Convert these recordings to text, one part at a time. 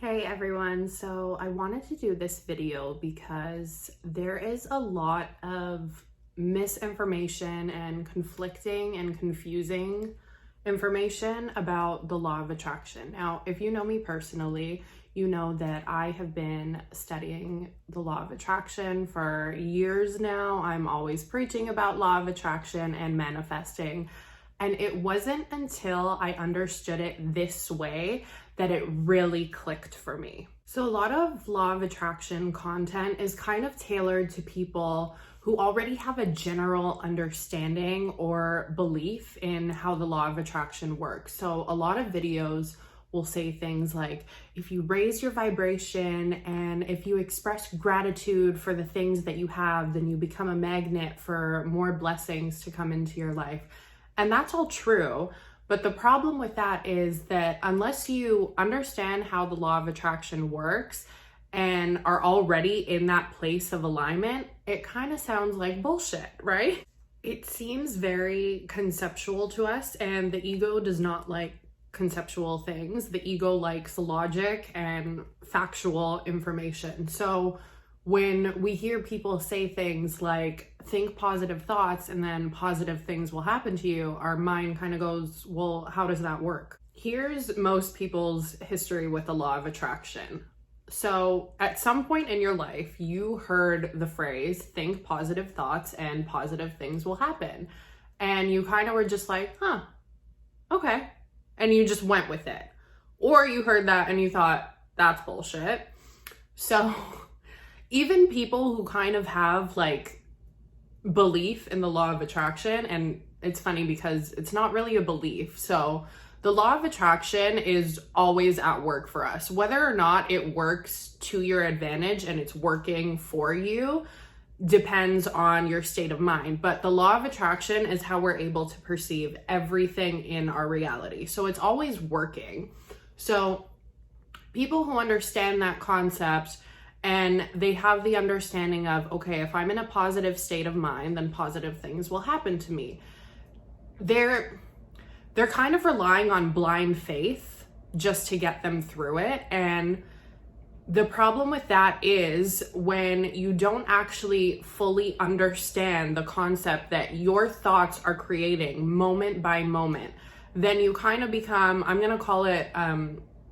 Hey everyone, so I wanted to do this video because there is a lot of misinformation and conflicting and confusing information about the law of attraction. Now, if you know me personally, you know that I have been studying the law of attraction for years now. I'm always preaching about law of attraction and manifesting. And it wasn't until I understood it this way that it really clicked for me. So a lot of law of attraction content is kind of tailored to people who already have a general understanding or belief in how the law of attraction works. So a lot of videos will say things like, if you raise your vibration and if you express gratitude for the things that you have, then you become a magnet for more blessings to come into your life. And that's all true. But the problem with that is that unless you understand how the law of attraction works and are already in that place of alignment, it kind of sounds like bullshit, right? It seems very conceptual to us, and the ego does not like conceptual things. The ego likes logic and factual information. So when we hear people say things like, think positive thoughts and then positive things will happen to you, our mind kind of goes, well, how does that work? Here's most people's history with the law of attraction. So at some point in your life, you heard the phrase, think positive thoughts and positive things will happen. And you kind of were just like, okay. And you just went with it. Or you heard that and you thought, that's bullshit. So even people who kind of have like belief in the law of attraction, and it's funny because it's not really a belief. So the law of attraction is always at work for us. Whether or not it works to your advantage and it's working for you depends on your state of mind. But the law of attraction is how we're able to perceive everything in our reality. So it's always working. So people who understand that concept and they have the understanding of, okay, if I'm in a positive state of mind, then positive things will happen to me. They're kind of relying on blind faith just to get them through it. And the problem with that is when you don't actually fully understand the concept that your thoughts are creating moment by moment, then you kind of become, I'm going to call it,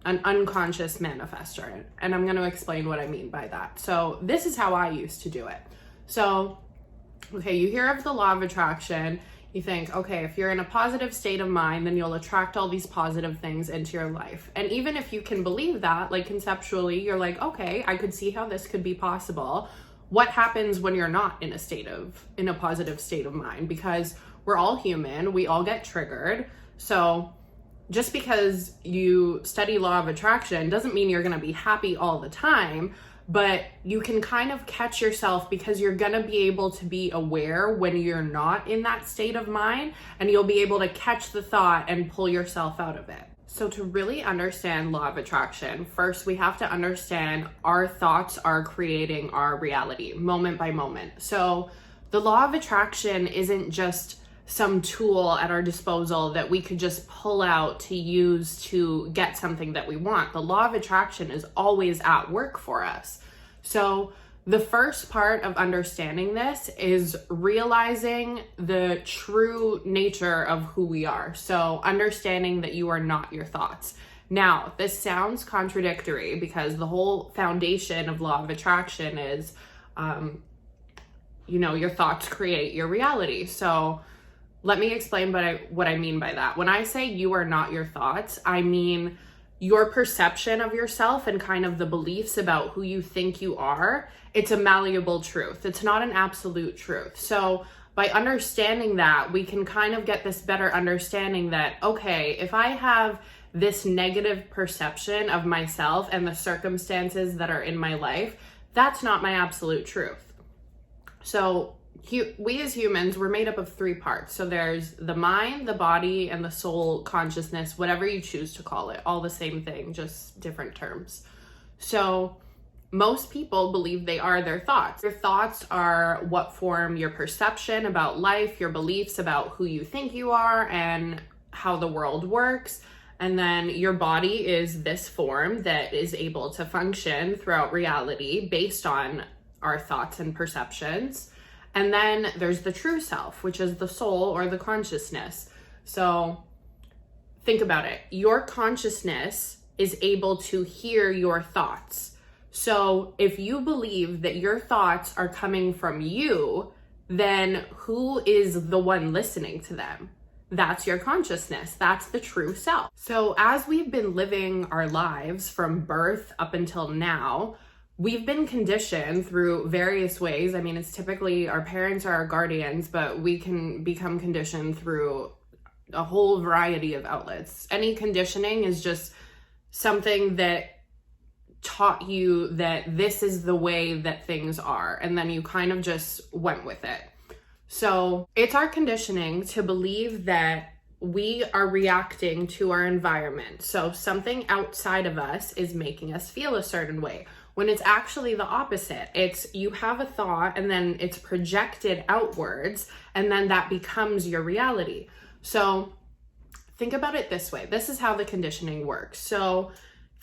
an unconscious manifester. And I'm going to explain what I mean by that. So this is how I used to do it. So, okay, you hear of the law of attraction. You think, okay, if you're in a positive state of mind, then you'll attract all these positive things into your life. And even if you can believe that, like conceptually, you're like, okay, I could see how this could be possible. What happens when you're not in a positive state of mind? Because we're all human, we all get triggered. So just because you study law of attraction doesn't mean you're going to be happy all the time, but you can kind of catch yourself because you're going to be able to be aware when you're not in that state of mind, and you'll be able to catch the thought and pull yourself out of it. So to really understand law of attraction, first we have to understand our thoughts are creating our reality moment by moment. So the law of attraction isn't just some tool at our disposal that we could just pull out to use to get something that we want. The law of attraction is always at work for us. So the first part of understanding this is realizing the true nature of who we are. So understanding that you are not your thoughts. Now, this sounds contradictory because the whole foundation of law of attraction is, your thoughts create your reality. So let me explain what I mean by that. When I say you are not your thoughts, I mean your perception of yourself and kind of the beliefs about who you think you are. It's a malleable truth. It's not an absolute truth. So by understanding that, we can kind of get this better understanding that, okay, if I have this negative perception of myself and the circumstances that are in my life, that's not my absolute truth. So we as humans, we're made up of three parts. So there's the mind, the body, and the soul consciousness, whatever you choose to call it, all the same thing, just different terms. So most people believe they are their thoughts. Your thoughts are what form your perception about life, your beliefs about who you think you are and how the world works. And then your body is this form that is able to function throughout reality based on our thoughts and perceptions. And then there's the true self, which is the soul or the consciousness. So think about it. Your consciousness is able to hear your thoughts. So if you believe that your thoughts are coming from you, then who is the one listening to them? That's your consciousness. That's the true self. So as we've been living our lives from birth up until now, we've been conditioned through various ways. I mean, it's typically our parents are our guardians, but we can become conditioned through a whole variety of outlets. Any conditioning is just something that taught you that this is the way that things are, and then you kind of just went with it. So it's our conditioning to believe that we are reacting to our environment. So something outside of us is making us feel a certain way, when it's actually the opposite. It's you have a thought and then it's projected outwards, and then that becomes your reality. So think about it this way. This is how the conditioning works. So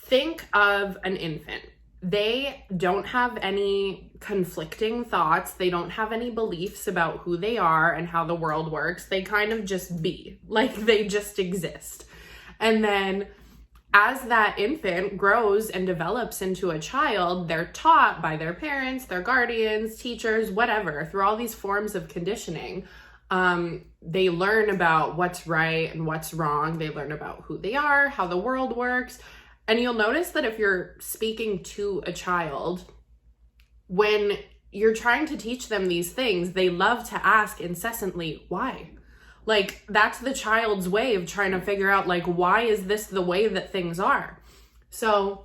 think of an infant. They don't have any conflicting thoughts. They don't have any beliefs about who they are and how the world works. They kind of just be, like they just exist. And then as that infant grows and develops into a child, they're taught by their parents, their guardians, teachers, whatever, through all these forms of conditioning. They learn about what's right and what's wrong. They learn about who they are, how the world works. And you'll notice that if you're speaking to a child, when you're trying to teach them these things, they love to ask incessantly, why? Like, that's the child's way of trying to figure out, like, why is this the way that things are? So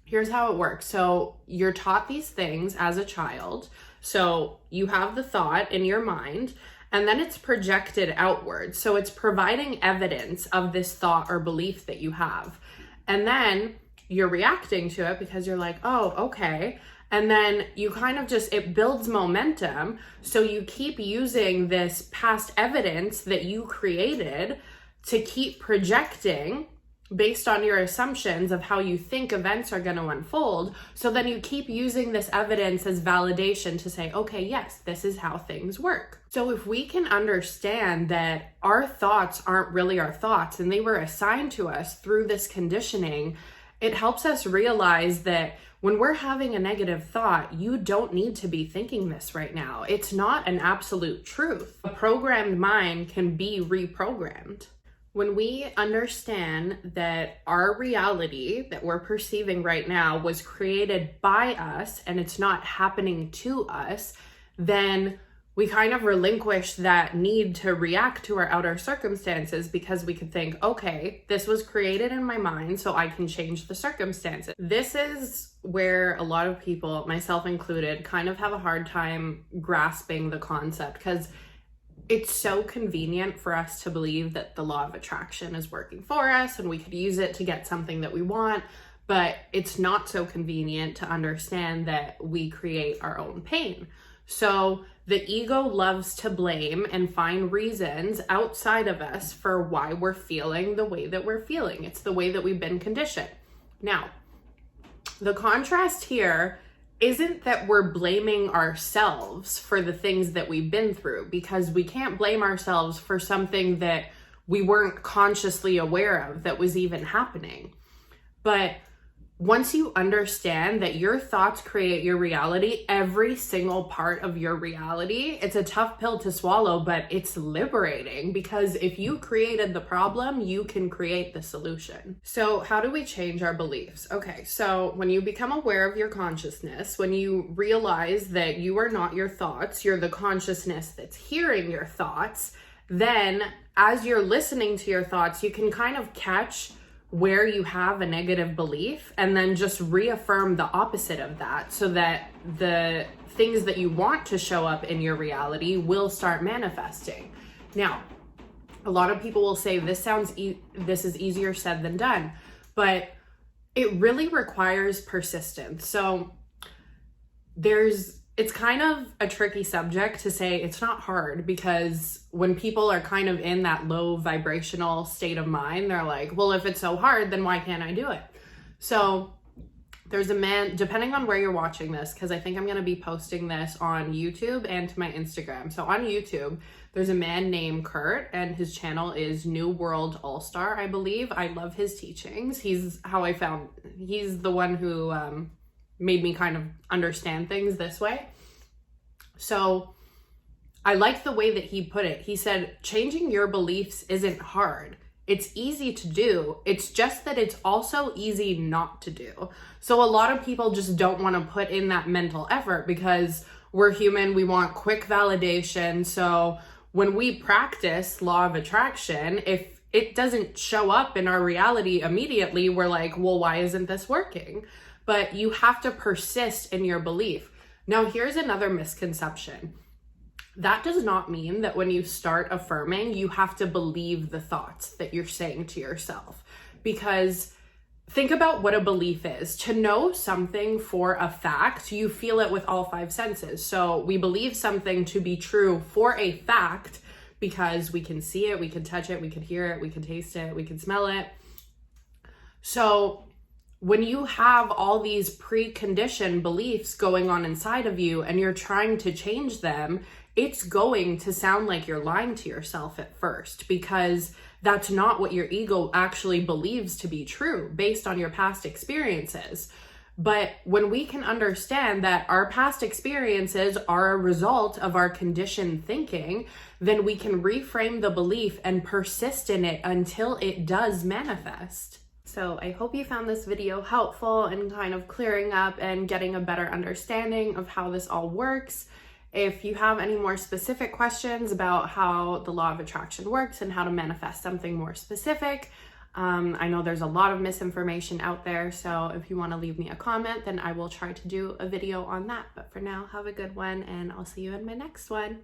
here's how it works. So you're taught these things as a child. So you have the thought in your mind, and then it's projected outward. So it's providing evidence of this thought or belief that you have. And then you're reacting to it because you're like, oh, okay. And then you kind of just, it builds momentum. So you keep using this past evidence that you created to keep projecting based on your assumptions of how you think events are going to unfold. So then you keep using this evidence as validation to say, okay, yes, this is how things work. So if we can understand that our thoughts aren't really our thoughts and they were assigned to us through this conditioning, it helps us realize that when we're having a negative thought, you don't need to be thinking this right now. It's not an absolute truth. A programmed mind can be reprogrammed. When we understand that our reality that we're perceiving right now was created by us and it's not happening to us, then we kind of relinquish that need to react to our outer circumstances, because we could think, okay, this was created in my mind, so I can change the circumstances. This is where a lot of people, myself included, kind of have a hard time grasping the concept, because it's so convenient for us to believe that the law of attraction is working for us and we could use it to get something that we want, but it's not so convenient to understand that we create our own pain. So the ego loves to blame and find reasons outside of us for why we're feeling the way that we're feeling. It's the way that we've been conditioned. Now, the contrast here isn't that we're blaming ourselves for the things that we've been through, because we can't blame ourselves for something that we weren't consciously aware of that was even happening. But once you understand that your thoughts create your reality, every single part of your reality, it's a tough pill to swallow, but it's liberating, because if you created the problem, you can create the solution. So how do we change our beliefs? Okay, so when you become aware of your consciousness, when you realize that you are not your thoughts, you're the consciousness that's hearing your thoughts, then as you're listening to your thoughts, you can kind of catch where you have a negative belief and then just reaffirm the opposite of that, so that the things that you want to show up in your reality will start manifesting. Now, a lot of people will say this is easier said than done, but it really requires persistence. So there's it's kind of a tricky subject to say it's not hard, because when people are kind of in that low vibrational state of mind, they're like, well, if it's so hard, then why can't I do it? So there's a man, depending on where you're watching this, because I think I'm going to be posting this on YouTube and to my Instagram. So on YouTube, there's a man named Kurt, and his channel is New World All-Star, I believe. I love his teachings. He's the one who made me kind of understand things this way. So I like the way that he put it. He said, changing your beliefs isn't hard. It's easy to do. It's just that it's also easy not to do. So a lot of people just don't want to put in that mental effort because we're human. We want quick validation. So when we practice law of attraction, if it doesn't show up in our reality immediately, we're like, well, why isn't this working? But you have to persist in your belief. Now, here's another misconception. That does not mean that when you start affirming, you have to believe the thoughts that you're saying to yourself. Because think about what a belief is. To know something for a fact, you feel it with all five senses. So we believe something to be true for a fact because we can see it, we can touch it, we can hear it, we can taste it, we can smell it. So when you have all these preconditioned beliefs going on inside of you and you're trying to change them, it's going to sound like you're lying to yourself at first, because that's not what your ego actually believes to be true based on your past experiences. But when we can understand that our past experiences are a result of our conditioned thinking, then we can reframe the belief and persist in it until it does manifest. So I hope you found this video helpful in kind of clearing up and getting a better understanding of how this all works. If you have any more specific questions about how the law of attraction works and how to manifest something more specific, I know there's a lot of misinformation out there. So if you want to leave me a comment, then I will try to do a video on that. But for now, have a good one, and I'll see you in my next one.